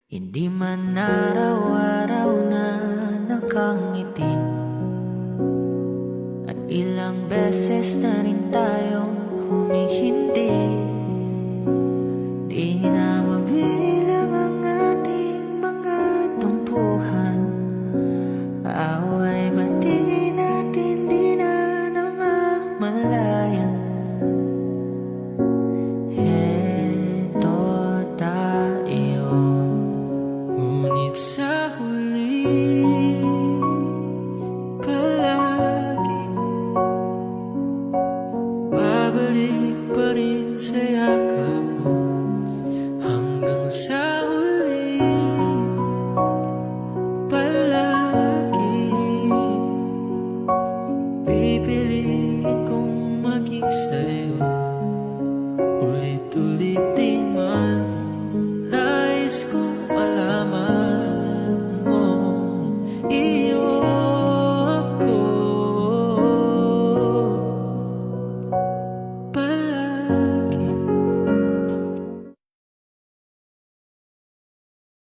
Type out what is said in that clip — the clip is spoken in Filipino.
Hindi man araw-araw na nakangiti, at ilang beses na rin tayong humihindi. Di na mabilang ang ating mga tumpuhan. Away ba di natin di na namamalayan? Heto tayo, ngunit sa huli palagi babalik pa rin sa yakap mo. Hanggang sa huli palagi pipiliin kong maging sa'yo. Ulit-ulitin man, nais kong malaman mo.